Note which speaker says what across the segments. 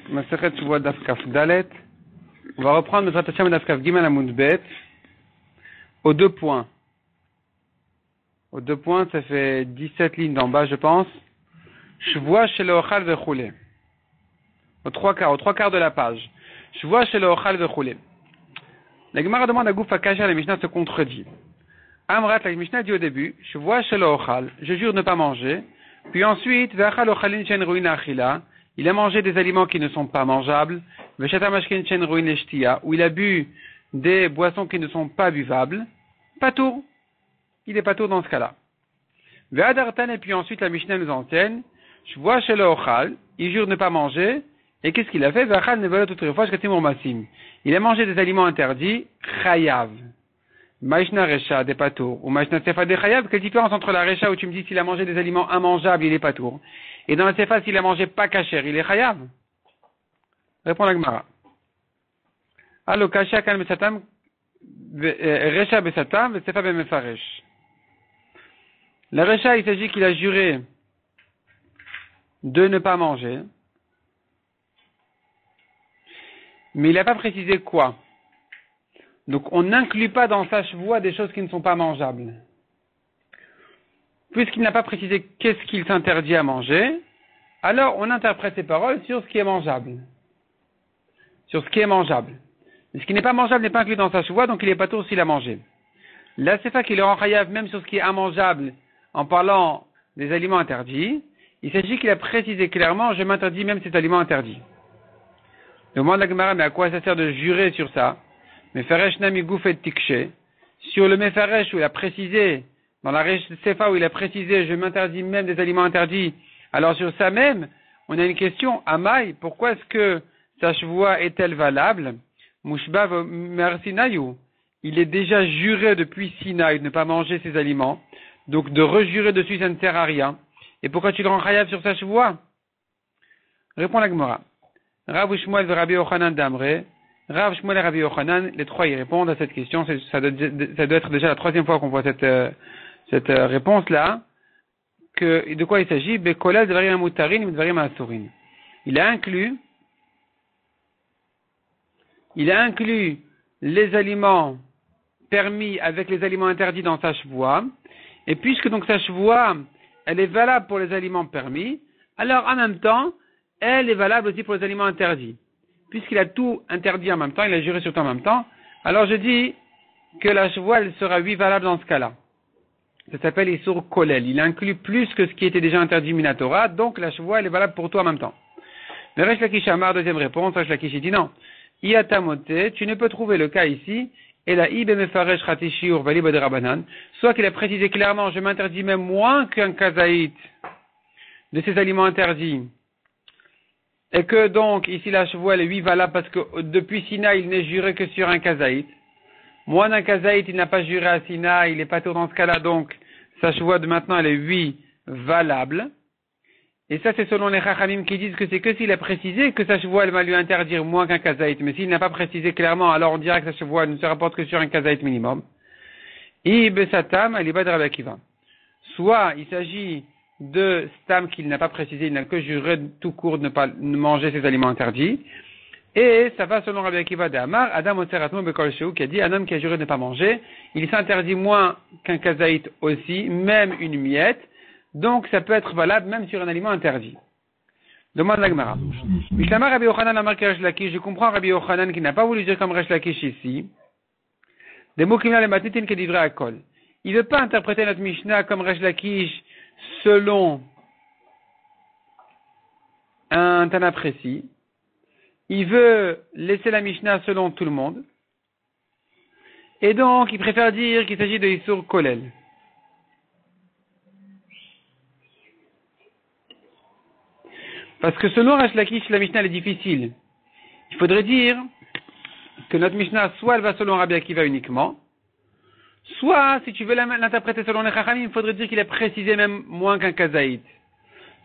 Speaker 1: Masechet Shavua Daf Kaf Dalet. On va reprendre notre attention à Daf Kaf Gimel Amud Bet aux 2 points. Aux 2 points, ça fait 17 lignes d'en bas, je pense. Shavua Shelo Ochal Vechule. Aux 3 quarts de la page. Shavua Shelo Ochal Vechule. La Gemara demande à Goufa Kasher, la Mishnah se contredit. Amrat, la Mishnah dit au début, Shavua Shelo Ochal, je jure ne pas manger. Puis ensuite, Vechal Ochalin Shen Ruin Achila. Il a mangé des aliments qui ne sont pas mangeables, où il a bu des boissons qui ne sont pas buvables, patour. Il est patour dans ce cas-là. Et puis ensuite la Mishnah nous enseigne, il jure ne pas manger, et qu'est-ce qu'il a fait? Il a mangé des aliments interdits, chayav. Maishna Recha des patour, ou Maishna Sefa des chayav. Quelle différence entre la Recha où tu me dis s'il a mangé des aliments immangeables, il est patour, et dans la Sefa s'il a mangé pas kasher, il est chayav? Répond la Gemara. Allo kasha kan besatam, Recha besatam, Sefa bemefaresh. La Recha, il s'agit qu'il a juré de ne pas manger, mais il n'a pas précisé quoi. Donc, on n'inclut pas dans sa chevoie des choses qui ne sont pas mangeables. Puisqu'il n'a pas précisé qu'est-ce qu'il s'interdit à manger, alors on interprète ses paroles sur ce qui est mangeable. Sur ce qui est mangeable. Mais ce qui n'est pas mangeable n'est pas inclus dans sa chevoie, donc il n'est pas tour s'il a mangé. La sefa qui le rend chayav même sur ce qui est immangeable, en parlant des aliments interdits, il s'agit qu'il a précisé clairement, je m'interdis même ces aliments interdits. Demande la Gemara, mais à quoi ça sert de jurer sur ça? Mefaresh nami goufet tikshe. Sur le mefaresh où il a précisé, dans la sefa où il a précisé, je m'interdis même des aliments interdits. Alors sur ça même, on a une question. Amaï, pourquoi est-ce que sa chevoie est-elle valable? Mushba mersinayou. Il est déjà juré depuis Sinaï de ne pas manger ces aliments. Donc de rejurer dessus, ça ne sert à rien. Et pourquoi tu le rends chayav sur sa chevoie? Répond la Gemara. Rav Shmuel et Rabbi Yochanan d'Amre. Rav Shmuel et Rabbi Yochanan, les trois y répondent à cette question. Ça doit être déjà la 3e fois qu'on voit cette réponse-là. De quoi il s'agit? Bekolal dvarim mutarin ou dvarim asurin. Il a inclus les aliments permis avec les aliments interdits dans sa chevoie. Et puisque donc sa chevoie, elle est valable pour les aliments permis, alors en même temps, elle est valable aussi pour les aliments interdits. Puisqu'il a tout interdit en même temps, il a juré sur tout en même temps, alors je dis que la chevoie, elle sera valable dans ce cas-là. Ça s'appelle Isur Kolel. Il inclut plus que ce qui était déjà interdit Minatora, donc la chevoie, elle est valable pour tout en même temps. Mais Resh Lakish Amar, deuxième réponse, Resh Lakish dit non. Iatamote, tu ne peux trouver le cas ici, et la Ibemefaresh Ratishiur Valib de Rabanan, soit qu'il a précisé clairement, je m'interdis même moins qu'un kazaït de ces aliments interdits. Et que donc, ici la chevoie, elle est valable parce que depuis Sina, il n'est juré que sur un kazaït. Moins d'un kazaït, il n'a pas juré à Sina, il n'est pas tout dans ce cas-là, donc sa chevoie de maintenant, elle est valable. Et ça, c'est selon les Chachamim qui disent que c'est que s'il a précisé que sa chevoie, elle va lui interdire moins qu'un kazaït. Mais s'il n'a pas précisé clairement, alors on dirait que sa chevoie ne se rapporte que sur un kazaït minimum. Ibesatam, elle est pas de Rabbi Akiva. Soit il s'agit de stam qu'il n'a pas précisé, il n'a que juré tout court de ne pas manger ces aliments interdits. Et ça va selon Rabbi Akiva de Amar, Adam Otseratmo Bekol Sheu, qui a dit un homme qui a juré de ne pas manger, il s'interdit moins qu'un kazaït aussi, même une miette. Donc, ça peut être valable même sur un aliment interdit. Demande la Gemara. Mishlama Rabbi Yochanan Amar Resh Lakish, je comprends Rabbi Yochanan qui n'a pas voulu dire comme Resh Lakish ici. Des mots qui viennent les matnitin qui livraient à Kol. Il ne veut pas interpréter notre Mishnah comme Resh Lakish selon un Tana précis. Il veut laisser la Mishnah selon tout le monde. Et donc, il préfère dire qu'il s'agit de Isur Kolel. Parce que selon Resh Lakish, la Mishnah elle est difficile. Il faudrait dire que notre Mishnah, soit elle va selon Rabbi Akiva uniquement, soit, si tu veux l'interpréter selon les Chachamim, il faudrait dire qu'il a précisé même moins qu'un kazaït.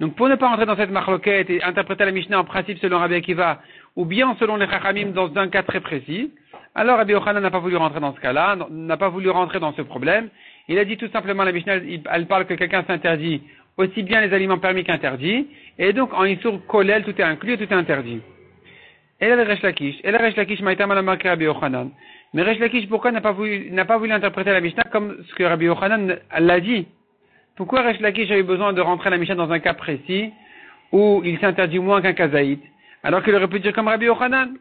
Speaker 1: Donc pour ne pas rentrer dans cette marloquette et interpréter la Mishnah en principe selon Rabbi Akiva, ou bien selon les Chachamim dans un cas très précis, alors Rabbi Yochanan n'a pas voulu rentrer dans ce cas-là, n'a pas voulu rentrer dans ce problème. Il a dit tout simplement, la Mishnah, elle parle que quelqu'un s'interdit aussi bien les aliments permis qu'interdits, et donc en Isur Kolel, tout est inclus et tout est interdit. Et là, le Resh Lakish. Et le Resh Lakish m'a été mal marqué Rabbi Yochanan. Mais Resh Lakish, pourquoi n'a pas voulu interpréter la Mishnah comme ce que Rabbi Yochanan l'a dit? Pourquoi Resh Lakish a eu besoin de rentrer la Mishnah dans un cas précis où il s'interdit moins qu'un kazaït? Alors qu'il aurait pu dire comme Rabbi Yochanan.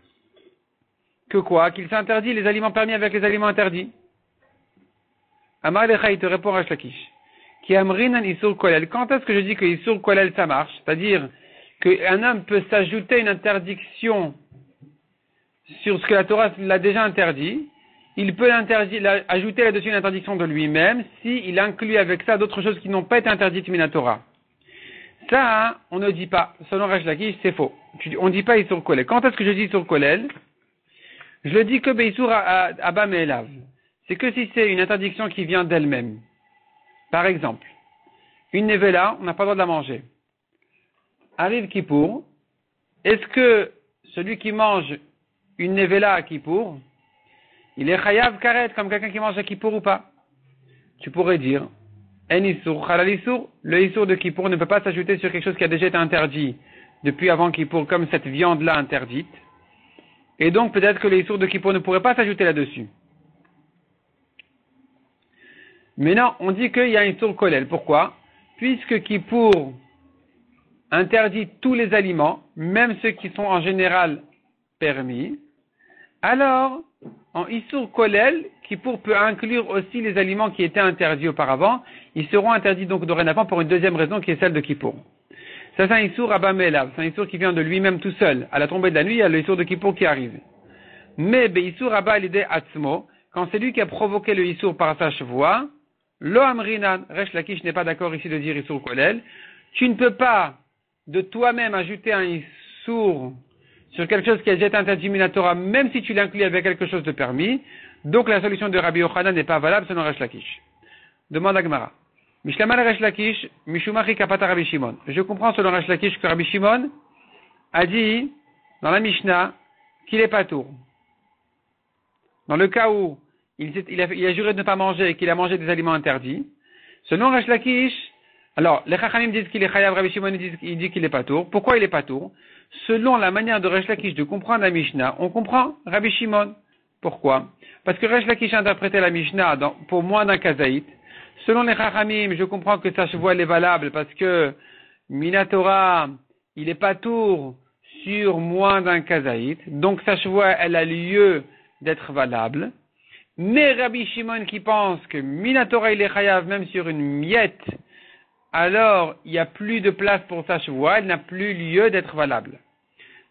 Speaker 1: Que quoi? Qu'il s'interdit les aliments permis avec les aliments interdits. Amar Lecha, il te répond Resh Lakish. Qui amrinan isur kolel. Quand est-ce que je dis que isur kolel ça marche? C'est-à-dire qu'un homme peut s'ajouter une interdiction sur ce que la Torah l'a déjà interdit, il peut ajouter là-dessus une interdiction de lui-même s'il inclut avec ça d'autres choses qui n'ont pas été interdites min Torah. Ça, on ne dit pas. Selon Resh Lakish, c'est faux. On ne dit pas Isur Kolel. Quand est-ce que je dis Isur Kolel? Je le dis que Beisur Abba Me'elav. C'est que si c'est une interdiction qui vient d'elle-même. Par exemple, une nevela, on n'a pas le droit de la manger. Arrive Kippour. Est-ce que celui qui mange une nevela à Kippour, il est chayav karet comme quelqu'un qui mange à Kippour ou pas? Tu pourrais dire, en isur, chalal isur, le isur de Kippour ne peut pas s'ajouter sur quelque chose qui a déjà été interdit depuis avant Kippour, comme cette viande-là interdite. Et donc peut-être que le isur de Kippour ne pourrait pas s'ajouter là-dessus. Mais non, on dit qu'il y a un isur kolel. Pourquoi? Puisque Kippour interdit tous les aliments, même ceux qui sont en général permis, alors, en Isur Kolel, Kippour peut inclure aussi les aliments qui étaient interdits auparavant, ils seront interdits donc dorénavant pour une deuxième raison qui est celle de Kippour. Ça c'est un Isur Abba Me'elav, c'est un Isur qui vient de lui-même tout seul. À la tombée de la nuit, il y a le Isur de Kippour qui arrive. Mais Isur Abba l'idée Atzmo, quand c'est lui qui a provoqué le Isur par sa chevoie, Lo Amrinan, Resh Lakish n'est pas d'accord ici de dire Isur Kolel, tu ne peux pas de toi-même ajouter un Isur sur quelque chose qui a déjà été interdit min Torah, même si tu l'inclus avec quelque chose de permis. Donc la solution de Rabbi Yochanan n'est pas valable selon Resh Lakish. Demande à Gemara. Mishlamal Resh Lakish, Mishumachi kapata Rabbi Shimon. Je comprends selon Resh Lakish que Rabbi Shimon a dit dans la Mishnah qu'il est patour. Dans le cas où il a juré de ne pas manger et qu'il a mangé des aliments interdits, selon Resh Lakish, alors les Chachamim disent qu'il est chayav, Rabbi Shimon il dit qu'il est patour. Pourquoi il est patour? Selon la manière de Resh Lakish de comprendre la Mishnah, on comprend Rabbi Shimon. Pourquoi? Parce que Resh Lakish a interprété la Mishnah pour moins d'un kazaït. Selon les Chachamim, je comprends que sa chevoie est valable parce que Minatora, il est patour sur moins d'un kazaït. Donc sa chevoie, elle a lieu d'être valable. Mais Rabbi Shimon qui pense que Minatora, il est chayav même sur une miette, alors il n'y a plus de place pour sa chevoie, elle n'a plus lieu d'être valable.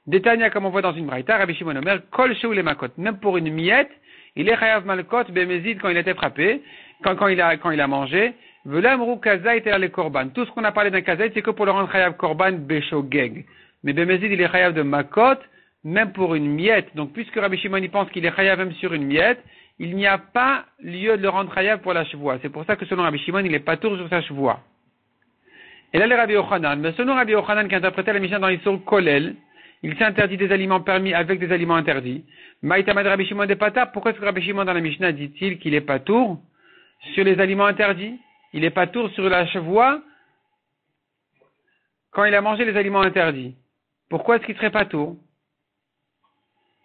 Speaker 1: Détania, comme on voit dans une braïta, Rabbi Shimon Omer, kol sheu les makot, même pour une miette, il est chayav malkot bemezid quand il était frappé, quand il a mangé, velamru kazait et les korban. Tout ce qu'on a parlé d'un kazait, c'est que pour le rendre chayav korban beshogeg. Mais bemezid, il est chayav de makot, même pour une miette. Donc puisque Rabbi Shimon il pense qu'il est chayav même sur une miette, il n'y a pas lieu de le rendre chayav pour la chevoie. C'est pour ça que selon Rabbi Shimon, il est patour sur sa chevoie. Et là, le Rabbi Yochanan, mais selon Rabbi Yochanan qui interprétait la Mishnah dans l'Isur Kolel, il s'interdit des aliments permis avec des aliments interdits. Maïtamad Rabbi Shimon de Pata, pourquoi est-ce que Rabbi Shimon dans la Mishnah dit-il qu'il est patour sur les aliments interdits? Il est patour sur la chevoie quand il a mangé les aliments interdits. Pourquoi est-ce qu'il serait patour?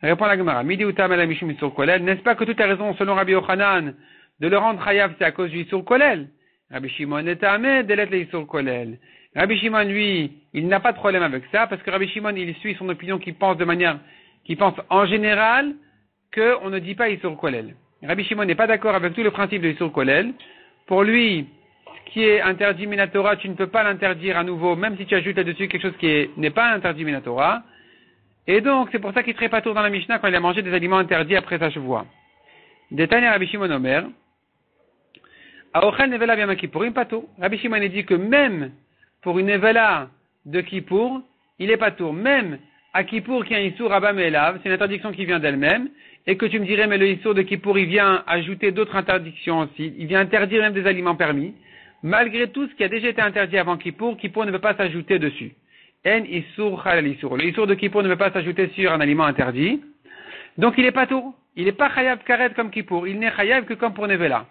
Speaker 1: Répond la Gemara. Midi utam ala mishum Isur Kolel. N'est-ce pas que tout a raison selon Rabbi Yochanan de le rendre chayav, c'est à cause du Isur Kolel? Rabbi Shimon est amé de l'être Isur Kolel. Rabbi Shimon, lui, il n'a pas de problème avec ça, parce que Rabbi Shimon, il suit son opinion qui pense en général qu'on ne dit pas Isur Kolel. Rabbi Shimon n'est pas d'accord avec tout le principe de Isur Kolel. Pour lui, ce qui est interdit minatora, tu ne peux pas l'interdire à nouveau, même si tu ajoutes là-dessus quelque chose qui n'est pas interdit minatora. Et donc, c'est pour ça qu'il serait pas tour dans la Mishnah quand il a mangé des aliments interdits après sa chevoie. Détail Rabbi Shimon Omer. Aochel nevela b'yom kippourim patour. Rabbi Shimon dit que même pour une nevela de Kippour, il est patour. Même à Kippour qui a un Isur Abba Me'elav, c'est une interdiction qui vient d'elle-même, et que tu me dirais, mais le Isur de Kippour, il vient ajouter d'autres interdictions aussi, il vient interdire même des aliments permis. Malgré tout ce qui a déjà été interdit avant Kippour, Kippour ne peut pas s'ajouter dessus. En Isur Chalal Isur. Le Isur de Kippour ne peut pas s'ajouter sur un aliment interdit. Donc il est patour. Il n'est pas chayav karet comme Kippour. Il n'est chayav que comme pour nevela.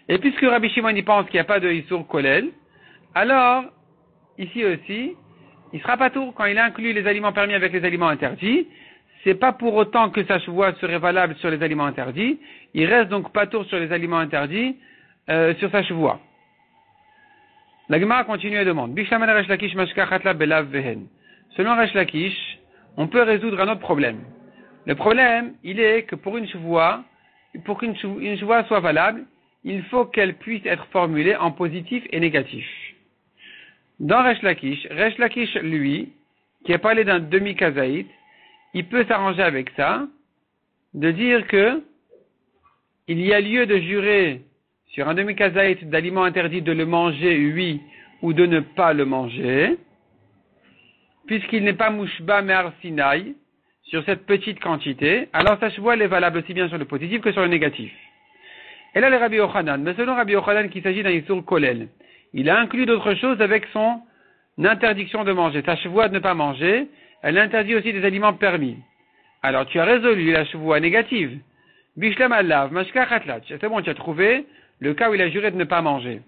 Speaker 1: Et puisque Rabbi Shimon y pense qu'il n'y a pas de Isur Kolel, alors, ici aussi, il sera pas tour. Quand il inclut les aliments permis avec les aliments interdits, c'est pas pour autant que sa chevoie serait valable sur les aliments interdits. Il reste donc pas tour sur les aliments interdits, sur sa chevoie. La Gemara continue et demande, Bishaman Resh Lakish Mashkachatla Belav Vehen. Selon Resh Lakish, on peut résoudre un autre problème. Le problème, il est que pour une chevoie, pour qu'une chevoie soit valable, il faut qu'elle puisse être formulée en positif et négatif. Dans Resh Lakish, lui, qui a parlé d'un demi-kazaït, il peut s'arranger avec ça, de dire que il y a lieu de jurer sur un demi-kazaït d'aliments interdits de le manger, oui, ou de ne pas le manger, puisqu'il n'est pas mouchba mer sinaï, sur cette petite quantité, alors sa chevoie est valable aussi bien sur le positif que sur le négatif. Et là, le Rabbi Yochanan, mais selon Rabbi Yochanan qu'il s'agit d'un Isur Kolel, il a inclus d'autres choses avec son interdiction de manger. Sa chevoie de ne pas manger, elle interdit aussi des aliments permis. Alors tu as résolu la chevoie négative. Bishlam alav, mashka khatlat. C'est bon, tu as trouvé le cas où il a juré de ne pas manger.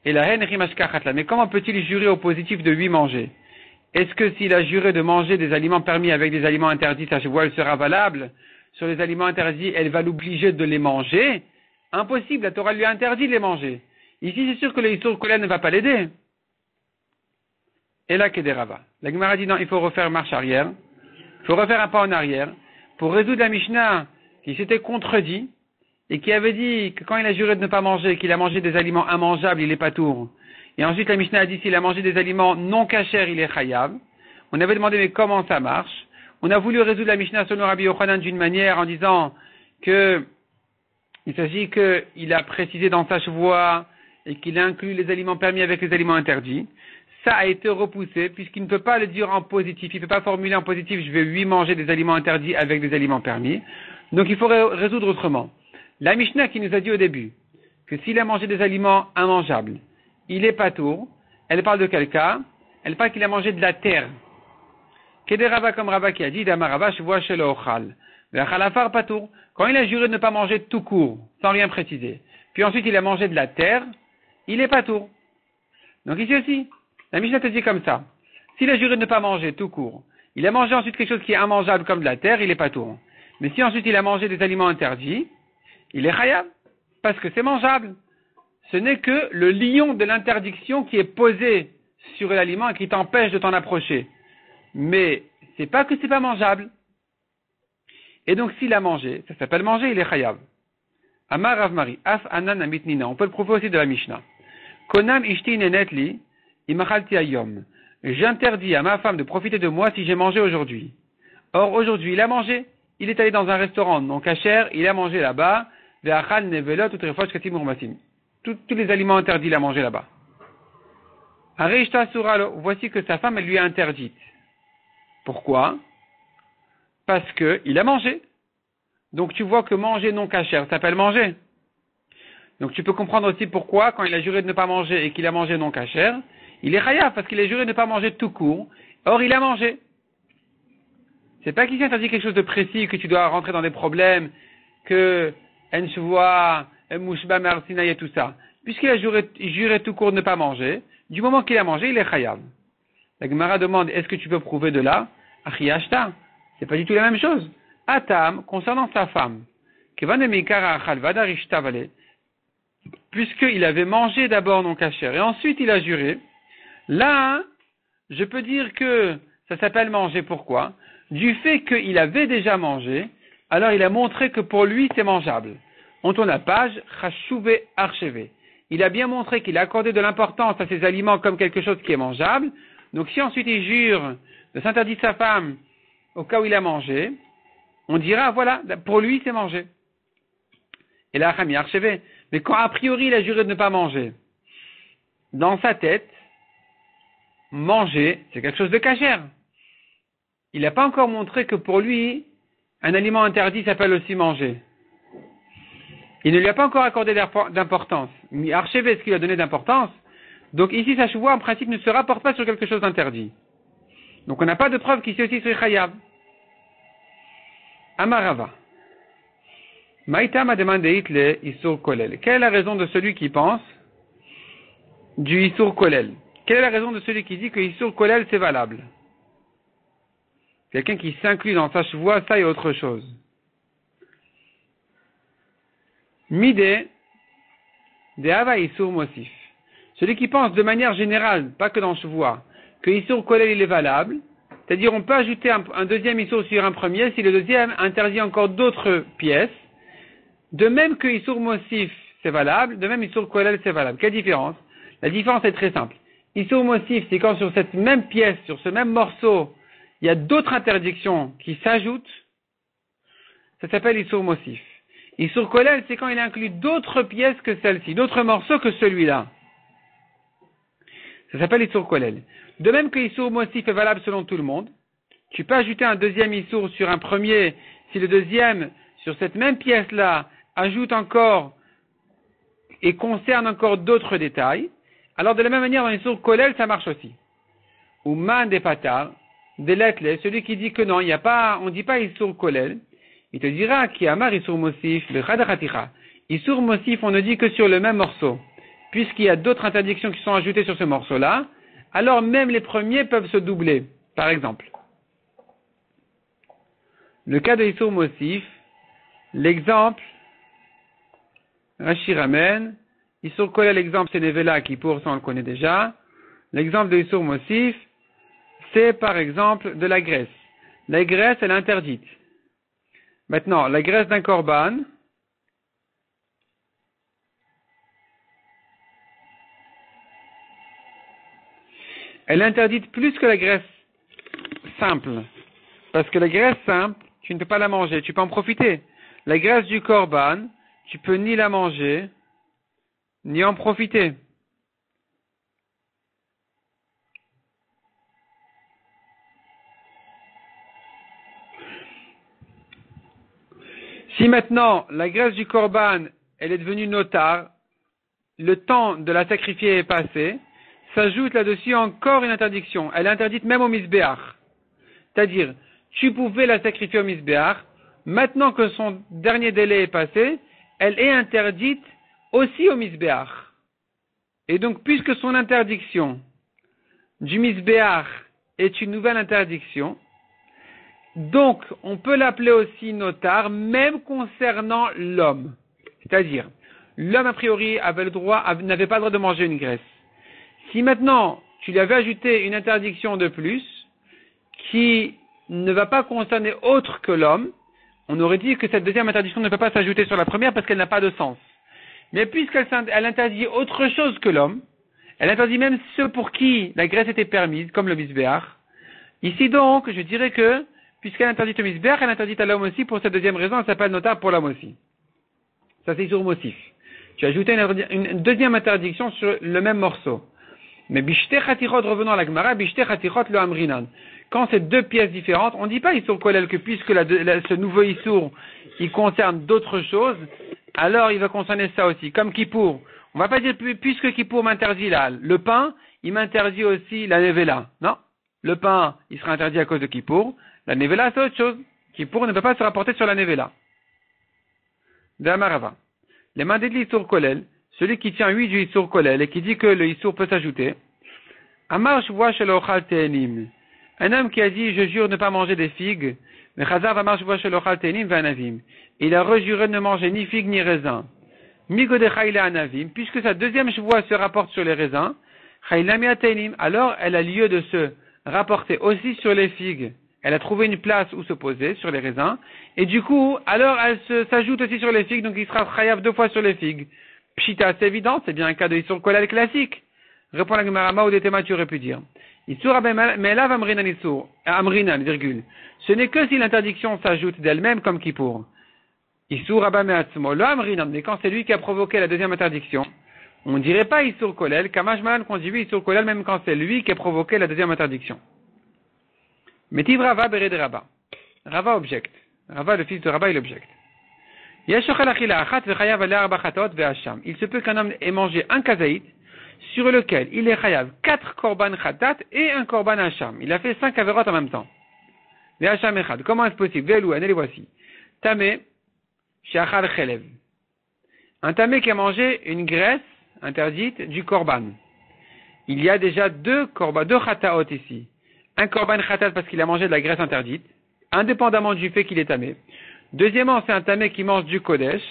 Speaker 1: Et la haine mashka khatlat. Mais comment peut-il jurer au positif de lui manger? Est-ce que s'il a juré de manger des aliments permis avec des aliments interdits, sa chevoie elle sera valable? Sur les aliments interdits, elle va l'obliger de les manger? Impossible, la Torah lui a interdit de les manger. Ici, c'est sûr que le Isur Kolel ne va pas l'aider. Et là, Kederava. La Gemara dit non, il faut refaire marche arrière. Il faut refaire un pas en arrière pour résoudre la Mishnah qui s'était contredit et qui avait dit que quand il a juré de ne pas manger, qu'il a mangé des aliments immangeables, il est pas tour. Et ensuite, la Mishnah a dit s'il a mangé des aliments non kashers, il est chayav. On avait demandé mais comment ça marche? On a voulu résoudre la Mishnah selon Rabbi Yochanan d'une manière en disant que il s'agit qu'il a précisé dans sa chevoie et qu'il a inclus les aliments permis avec les aliments interdits. Ça a été repoussé puisqu'il ne peut pas le dire en positif. Il ne peut pas formuler en positif je vais lui manger des aliments interdits avec des aliments permis. Donc il faut résoudre autrement. La Mishnah qui nous a dit au début que s'il a mangé des aliments immangeables, il est patour. Elle parle de quel cas? Elle parle qu'il a mangé de la terre. Kederava comme Rava qui a dit Damarava chevoa shel ochal. V'achalafar patour. Quand il a juré de ne pas manger tout court, sans rien préciser, puis ensuite il a mangé de la terre, il est patour. Donc ici aussi, la Mishnah te dit comme ça. S'il a juré de ne pas manger tout court, il a mangé ensuite quelque chose qui est immangeable comme de la terre, il est patour. Mais si ensuite il a mangé des aliments interdits, il est chayav, parce que c'est mangeable. Ce n'est que le lion de l'interdiction qui est posé sur l'aliment et qui t'empêche de t'en approcher. Mais c'est pas que c'est pas mangeable. Et donc s'il a mangé, ça s'appelle manger, il est chayav. Amar Rav Mari, Af Anan Amitnina. On peut le prouver aussi de la Mishnah. Konam ishti nenetli imachalti ayom. J'interdis à ma femme de profiter de moi si j'ai mangé aujourd'hui. Or aujourd'hui il a mangé. Il est allé dans un restaurant non kasher, il a mangé là-bas. Ve'achal nevelot utrefosh katim urmasim. Tous les aliments interdits il a mangé là-bas. Areishta suralo. Voici que sa femme elle lui a interdite. Pourquoi? Parce que il a mangé. Donc tu vois que manger non kasher s'appelle manger. Donc tu peux comprendre aussi pourquoi, quand il a juré de ne pas manger et qu'il a mangé non kasher, il est chayav parce qu'il a juré de ne pas manger tout court. Or il a mangé. C'est pas qu'il s'interdit quelque chose de précis, que tu dois rentrer dans des problèmes, que enshvoa, mouchba mersina et tout ça. Puisqu'il a juré tout court de ne pas manger, du moment qu'il a mangé, il est chayav. La Gemara demande, est-ce que tu peux prouver de là? Achiyashta. C'est pas du tout la même chose. Atam, concernant sa femme, puisqu'il avait mangé d'abord non kasher et ensuite il a juré, là, je peux dire que ça s'appelle manger. Pourquoi? Du fait qu'il avait déjà mangé, alors il a montré que pour lui c'est mangeable. On tourne la page, chashouvé archevé. Il a bien montré qu'il a accordé de l'importance à ces aliments comme quelque chose qui est mangeable. Donc si ensuite il jure de s'interdire sa femme au cas où il a mangé, on dira, voilà, pour lui c'est manger. Et là, Chami archevé. Mais quand a priori il a juré de ne pas manger, dans sa tête, manger, c'est quelque chose de cachère. Il n'a pas encore montré que pour lui, un aliment interdit s'appelle aussi manger. Il ne lui a pas encore accordé d'importance. Mais archevé, ce qu'il a donné d'importance. Donc ici, sa chevoie, en principe, ne se rapporte pas sur quelque chose d'interdit. Donc on n'a pas de preuve qu'ici aussi c'est chayav. Amarava. Maïta m'a demandé Hitle Isur Kolel. Quelle est la raison de celui qui pense du Isur Kolel? Quelle est la raison de celui qui dit que Issour Kolel c'est valable? Quelqu'un qui s'inclut dans sa chevoie, ça et autre chose. Midé, de Hava Issour Mosif. Celui qui pense de manière générale, pas que dans chevoie, que Issour Kolel il est valable, c'est-à-dire on peut ajouter un deuxième Issour sur un premier si le deuxième interdit encore d'autres pièces. De même que Issour Mosif c'est valable, de même Issour Kolel c'est valable. Quelle différence? La différence est très simple. Issour Mosif, c'est quand sur cette même pièce, sur ce même morceau, il y a d'autres interdictions qui s'ajoutent, ça s'appelle Issour Mosif. Issour Kolel, c'est quand il inclut d'autres pièces que celle-ci, d'autres morceaux que celui-là. Ça s'appelle Issour Kolel. De même que Issour Mosif est valable selon tout le monde, tu peux ajouter un deuxième Issour sur un premier, si le deuxième, sur cette même pièce-là, ajoute encore et concerne encore d'autres détails. Alors de la même manière, dans Issour Kolel, ça marche aussi. Ou man des patar, des lettres, celui qui dit que non, il n'y a pas, on dit pas Issour Kolel, il te dira qui amar Issour Mosif, le Khadratira. Issour Mosif, on ne dit que sur le même morceau. Puisqu'il y a d'autres interdictions qui sont ajoutées sur ce morceau-là, alors même les premiers peuvent se doubler. Par exemple, le cas de Issour Mosif, l'exemple, Rashi ramène, Issour Kolel, l'exemple c'est Nevela qui pour ça on le connaît déjà. L'exemple de Issour Mosif, c'est par exemple de la graisse. La graisse elle est interdite. Maintenant, la graisse d'un korban, elle est interdite plus que la graisse simple. Parce que la graisse simple, tu ne peux pas la manger, tu peux en profiter. La graisse du korban, tu peux ni la manger, ni en profiter. Si maintenant la graisse du korban, elle est devenue notar, le temps de la sacrifier est passé, s'ajoute là-dessus encore une interdiction. Elle est interdite même au misbéach. C'est-à-dire, tu pouvais la sacrifier au misbéach, maintenant que son dernier délai est passé, elle est interdite aussi au misbéach. Et donc, puisque son interdiction du misbéach est une nouvelle interdiction, donc, on peut l'appeler aussi notar, même concernant l'homme. C'est-à-dire, l'homme, a priori, n'avait pas le droit de manger une graisse. Si maintenant, tu lui avais ajouté une interdiction de plus, qui ne va pas concerner autre que l'homme, on aurait dit que cette deuxième interdiction ne peut pas s'ajouter sur la première parce qu'elle n'a pas de sens. Mais puisqu'elle interdit autre chose que l'homme, elle interdit même ceux pour qui la graisse était permise, comme le misbéach. Ici donc, je dirais que, puisqu'elle interdit le misbéach, elle interdit à l'homme aussi, pour cette deuxième raison, elle s'appelle notar pour l'homme aussi. Ça c'est sur Mosif. Tu as ajouté une deuxième interdiction sur le même morceau. Mais bishte chatirot, revenons à la Gemara, bishte chatirot le amrinan. Quand c'est deux pièces différentes, on ne dit pas Issour Kolel que puisque ce nouveau Issour, il concerne d'autres choses, alors il va concerner ça aussi. Comme Kippour. On ne va pas dire puisque Kippour m'interdit là, le pain, il m'interdit aussi la nevela. Non. Le pain, il sera interdit à cause de Kippour. La nevela, c'est autre chose. Kippour ne peut pas se rapporter sur la nevela. De Amarava. Les mandés de l'Issour Kolel, celui qui tient 8 du Issour Kolel et qui dit que le Issour peut s'ajouter. Amar shvoa shel ochal te'enim. Un homme qui a dit, je jure ne pas manger des figues, mais Chazar amar shvoa shel ochal te'enim ve'anavim. Il a rejuré de ne manger ni figues ni raisins. Migo de chayla anavim, puisque sa deuxième shvoa se rapporte sur les raisins, chayla mi te'enim, alors elle a lieu de se rapporter aussi sur les figues. Elle a trouvé une place où se poser sur les raisins, et du coup, alors elle s'ajoute aussi sur les figues, donc il sera chayav 2 fois sur les figues. Pshita, c'est évident, c'est bien un cas de Issour Kolel classique. Répond la Gemara, ou des thémas, tu aurais pu dire. Issour Melav Amrinan Issour, Amrinan, virgule. Ce n'est que si l'interdiction s'ajoute d'elle-même comme Kippour. Issour Abameatzmo, le Amrinan, mais quand c'est lui qui a provoqué la deuxième interdiction, on ne dirait pas Issour Kolel, Kamash Malan qu'on dit Issour Kolel, même quand c'est lui qui a provoqué la deuxième interdiction. Metiv Rava Bered Rava. Rava objecte. Rava, le fils de Rava, il objecte. Il se peut qu'un homme ait mangé un kazaït sur lequel il est chayav 4 korban khatat et un korban hacham. Il a fait 5 averot en même temps. Les hacham echad. Comment est-ce possible? Les voici. Tamé, shachal chelev. Un tamé qui a mangé une graisse interdite du korban. il y a déjà deux chataot ici. Un korban chatat parce qu'il a mangé de la graisse interdite, indépendamment du fait qu'il est tamé. Deuxièmement, c'est un tamé qui mange du kodesh.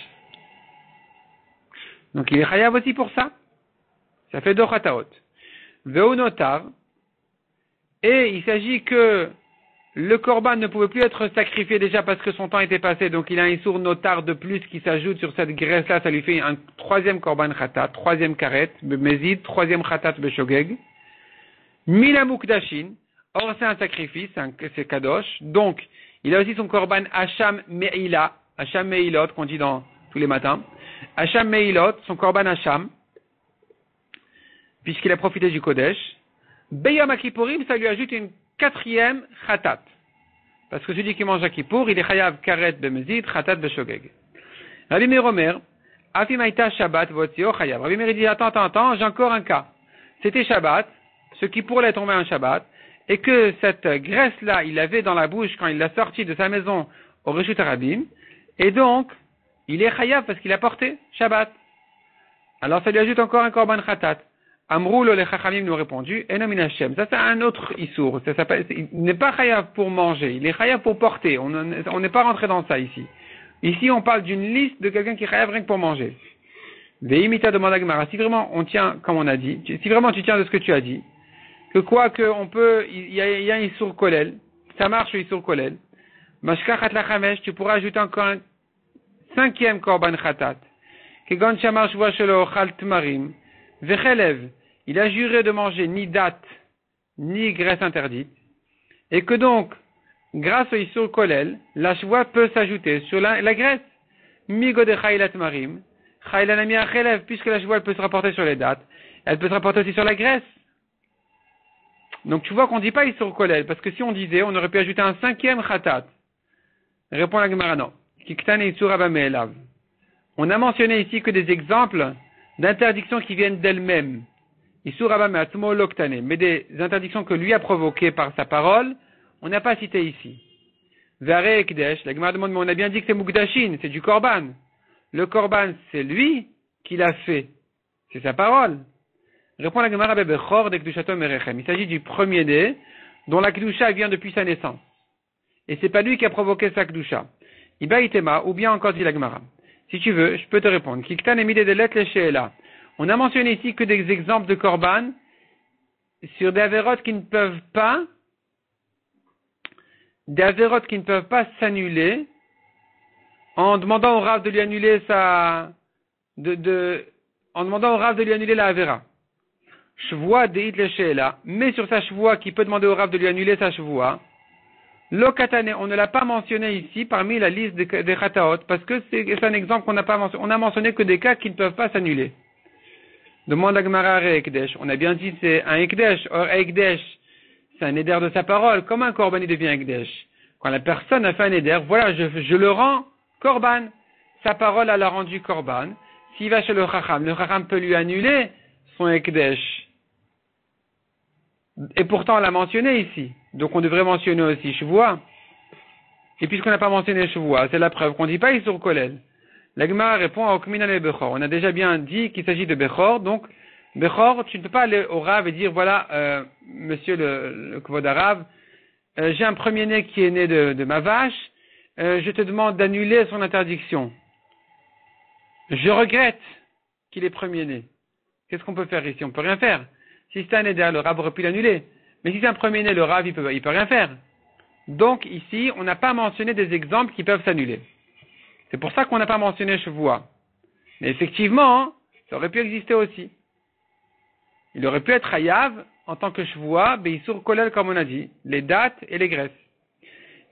Speaker 1: Donc il est chayav aussi pour ça. Ça fait deux chataot. Veu notar. Et il s'agit que le korban ne pouvait plus être sacrifié déjà parce que son temps était passé, donc il a un issour notar de plus qui s'ajoute sur cette graisse-là, ça lui fait un troisième korban khatat, troisième karet, mezid, troisième khatat beshogeg. Mila mukdashin, or c'est un sacrifice, c'est kadosh, donc il a aussi son korban hacham meila, hacham meilot qu'on dit dans tous les matins, hacham meilot, son korban hacham, puisqu'il a profité du kodesh. Beyom Akipurim, ça lui ajoute une quatrième khatat. Parce que celui qui mange à Kippour, il est chayav karet bemezid, khatat beshogeg. Rabbi Meir Omer, afimaita Shabbat votzio chayav. Rabbi Meir dit, attends, j'ai encore un cas. C'était Shabbat, ce Kippour l'a tombé un Shabbat, et que cette graisse-là, il l'avait dans la bouche quand il l'a sortie de sa maison au Reshut Harabim, et donc, il est chayav parce qu'il a porté Shabbat. Alors ça lui ajoute encore un korban khatat. Amroul les Chachamim nous ont répondu, Enom min Hashem. Ça c'est un autre issour. Il n'est pas chayav pour manger, il est chayav pour porter. On n'est pas rentré dans ça ici. Ici on parle d'une liste de quelqu'un qui est chayav rien que pour manger. Veimita demande à Gemara, si vraiment on tient, comme on a dit, si vraiment tu tiens de ce que tu as dit, que quoi que on peut, il y a un issour kolel, ça marche le issour kolel. Mashkachat la chamesh, tu pourras ajouter encore un cinquième korban khatat. Kegon shamar shvoa shelo chal tmarim, vechelev. Il a juré de manger ni date, ni graisse interdite, et que donc, grâce au Issour Kolel, la shvoa peut s'ajouter sur la graisse. Migo de chaylat marim, chaylanami achelev, puisque la shvoa peut se rapporter sur les dates, elle peut se rapporter aussi sur la graisse. Donc tu vois qu'on ne dit pas Issour Kolel, parce que si on disait, on aurait pu ajouter un cinquième khatat. Répond la Gemara, non. Kiktan et Issour Abba Me'elav. On a mentionné ici que des exemples d'interdictions qui viennent d'elles-mêmes. Issour Abba Me'atzmo Loktane, mais des interdictions que lui a provoquées par sa parole, on n'a pas cité ici. Vare Ekdesh, la Gemara demande, mais on a bien dit que c'est Mukdashin, c'est du Korban. Le Korban, c'est lui qui l'a fait. C'est sa parole. Répond la Gemara Bechor de Kedushato Merechem. Il s'agit du premier-né, dont la Kedusha vient depuis sa naissance. Et c'est pas lui qui a provoqué sa Kedusha. Iba Itema, ou bien encore dit la Gemara. Si tu veux, je peux te répondre. Kiktan emide de let lesheela. On a mentionné ici que des exemples de korban sur des avérotes qui ne peuvent pas s'annuler en demandant au Rav de lui annuler en demandant au Rav de lui annuler la avéra. Shvoa deit lesheela, mais sur sa shvoa qui peut demander au Rav de lui annuler sa shvoa, Lokatane, on ne l'a pas mentionné ici parmi la liste des chataot, parce que c'est un exemple qu'on n'a pas mentionné. On a mentionné que des cas qui ne peuvent pas s'annuler. Demande à Gemara Ekdesh. On a bien dit c'est un Ekdesh. Or, Ekdesh, c'est un éder de sa parole. Comment un korban devient Ekdesh? Quand la personne a fait un éder, voilà, je le rends korban. Sa parole, elle l'a rendu korban. S'il va chez le Chacham peut lui annuler son Ekdesh. Et pourtant, on l'a mentionné ici. Donc, on devrait mentionner aussi Shvoa. Et puisqu'on n'a pas mentionné Shvoa, c'est la preuve qu'on ne dit pas Issour Kolel. La Gemara répond à Okminan et Bechor. On a déjà bien dit qu'il s'agit de Bechor. Donc, Bechor, tu ne peux pas aller au Rav et dire, voilà, monsieur le Kvod Arav, j'ai un premier-né qui est né de ma vache, je te demande d'annuler son interdiction. Je regrette qu'il est premier-né. Qu'est-ce qu'on peut faire ici? On peut rien faire. Si c'est un éder, le Rav aurait pu l'annuler. Mais si c'est un premier-né, le Rav, il peut rien faire. Donc, ici, on n'a pas mentionné des exemples qui peuvent s'annuler. C'est pour ça qu'on n'a pas mentionné Shvoa. Mais effectivement, ça aurait pu exister aussi. Il aurait pu être Hayav en tant que Shvoa, Beisur Kolel, comme on a dit, les dates et les graisses.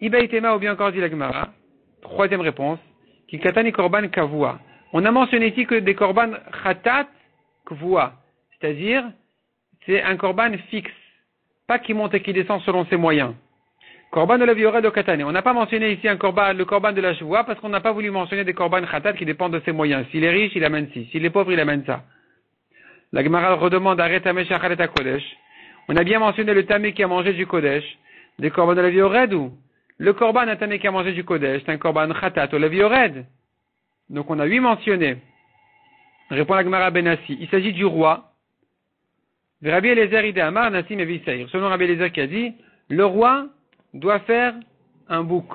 Speaker 1: Ibaïtema, ou bien encore dit la Gemara, troisième réponse, qui katani korban kavua. On a mentionné ici que des korban khatat kvua, c'est-à-dire, c'est un korban fixe, pas qui monte et qui descend selon ses moyens. Korban de la vioret de katane. On n'a pas mentionné ici le korban de la shvoa parce qu'on n'a pas voulu mentionner des korban khatat qui dépendent de ses moyens. S'il est riche, il amène ci. S'il est pauvre, il amène ça. La Gemara redemande arrête tamé shacharet à kodesh. On a bien mentionné le tamé qui a mangé du kodesh. Des korban de la vioret ou le korban un tamé qui a mangé du kodesh, c'est un korban khatat ou la vioret. Donc on a 8 mentionnés. Répond la Gemara Benassi. Il s'agit du roi. Rabbi Eliezer ide Amar Nassim Evi Seir. Selon Rabbi Eliezer qui a dit, le roi doit faire un bouc.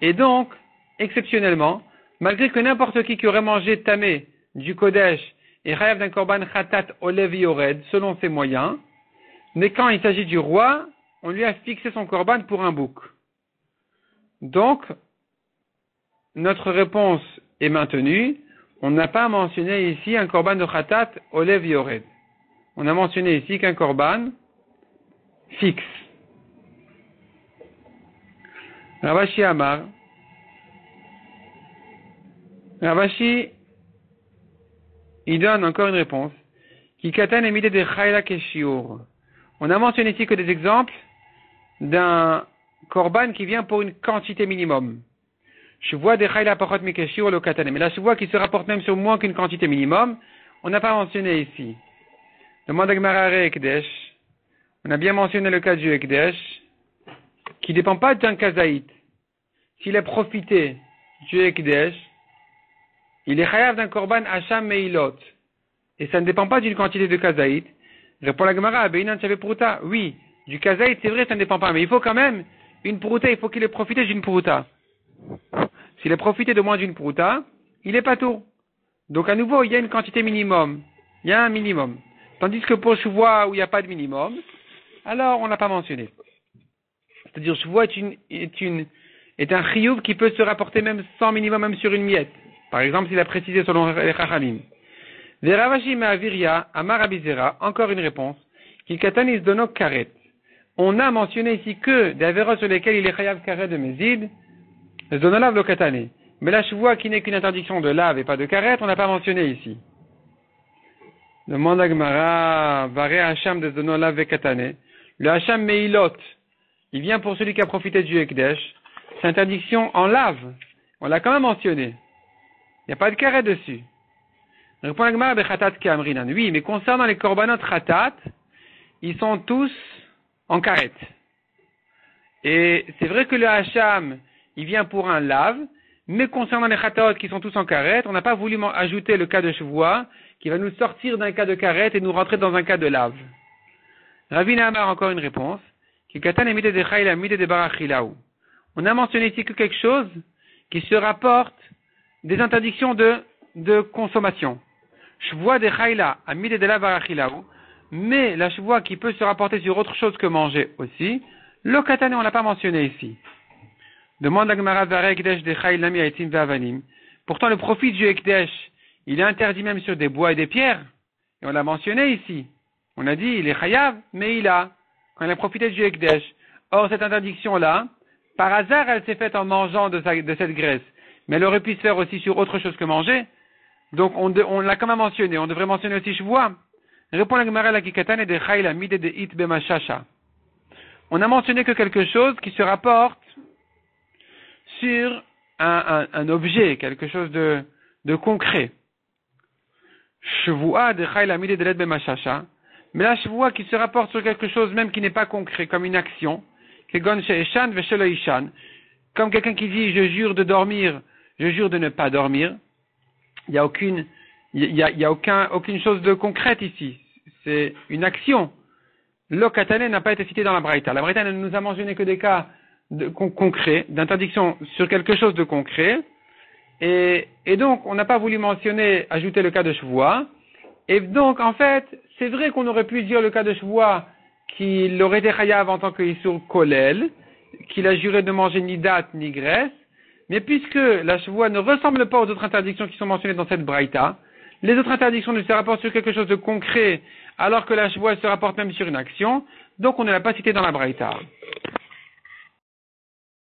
Speaker 1: Et donc, exceptionnellement, malgré que n'importe qui aurait mangé tamé du Kodesh et chayav d'un korban khatat olev yored, selon ses moyens, mais quand il s'agit du roi, on lui a fixé son korban pour un bouc. Donc, notre réponse est maintenue. On n'a pas mentionné ici un korban de khatat olev yored. On a mentionné ici qu'un korban fixe. Ravashi Amar. Ravashi, il donne encore une réponse. Kikatan emide de chayla keshiur. On a mentionné ici que des exemples d'un korban qui vient pour une quantité minimum. Je vois des chayla pachot mikeshiur le katan. Mais là, je vois qui se rapporte même sur moins qu'une quantité minimum. On n'a pas mentionné ici. Demande à Gmarare Ekdesh. On a bien mentionné le cas du Ekdesh, qui ne dépend pas d'un kazaït. S'il a profité du Ekdesh, il est chayav d'un korban hacham meilot. Et ça ne dépend pas d'une quantité de kazaït. Répond la Gemara, Beinan Shavé Pruta. Oui, du kazaït, c'est vrai, ça ne dépend pas. Mais il faut quand même une pruta, il faut qu'il ait profité d'une pruta. S'il a profité de moins d'une pruta, il est pas tout. Donc à nouveau, il y a une quantité minimum. Il y a un minimum. Tandis que pour Shuvah, où il n'y a pas de minimum, alors on l'a pas mentionné. C'est-à-dire, Shuvah est un chiyuv qui peut se rapporter même sans minimum, même sur une miette. Par exemple, s'il a précisé selon les Chachamim. Veravashi Ma'aviria, Amar Abizera, encore une réponse, qui katanis dono karet. On a mentionné ici que des avéros sur lesquels il est chayav karet de mezid, zonolav lo katane. Mais la Shuvah qui n'est qu'une interdiction de lave et pas de karet, on n'a pas mentionné ici. Demande à Gemara, Vare Hacham de Zonolav ve katane. Le Hacham Meilot, il vient pour celui qui a profité du Ekdesh. C'est interdiction en lave. On l'a quand même mentionné. Il n'y a pas de karet dessus. Répond la Gemara de Khatat Kamrinan. Oui, mais concernant les korbanot Khatat, ils sont tous en karet. Et c'est vrai que le Hacham, il vient pour un lave, mais concernant les Khatat qui sont tous en karet, on n'a pas voulu ajouter le cas de Shuvah, qui va nous sortir d'un cas de karet et nous rentrer dans un cas de lave. Ravina Amar, encore une réponse. On a mentionné ici que quelque chose qui se rapporte des interdictions de consommation. Shvoa de chayla amide de la barachilaou, mais la shvoa qui peut se rapporter sur autre chose que manger aussi, le katane on l'a pas mentionné ici. Demande à Gemara vare ekdesh de chayla mi aitim ve'avanim. Pourtant le profit du ekdesh, il est interdit même sur des bois et des pierres, et on l'a mentionné ici. On a dit il est chayav, mais il a, quand il a profité du ekdesh. Or cette interdiction là, par hasard elle s'est faite en mangeant de cette graisse, mais elle aurait pu se faire aussi sur autre chose que manger. Donc on l'a quand même mentionné. On devrait mentionner aussi Shvoa. Répond la Gemara la Kikatan et de Chayla mide de It Bemashasha. On a mentionné que quelque chose qui se rapporte sur un objet, quelque chose de concret. Shvoa de Chayla mide de It Bemashasha. Mais la Shvoa qui se rapporte sur quelque chose même qui n'est pas concret, comme une action. Kegon She'eshan Veshelo Ishan. Comme quelqu'un qui dit je jure de dormir, je jure de ne pas dormir. Il y a aucune chose de concrète ici. C'est une action. L'okatane n'a pas été cité dans la Braïta. La Braïta ne nous a mentionné que des cas concrets, d'interdiction sur quelque chose de concret. Et donc, on n'a pas voulu ajouter le cas de Shvoa. Et donc, en fait, c'est vrai qu'on aurait pu dire le cas de Shvoa qu'il aurait été chayav en tant que Isur Kolel, qu'il a juré de manger ni date ni graisse. Mais puisque la Shvoa ne ressemble pas aux autres interdictions qui sont mentionnées dans cette Braïta, les autres interdictions ne se rapportent sur quelque chose de concret, alors que la Shvoa se rapporte même sur une action, donc on ne l'a pas cité dans la Braïta.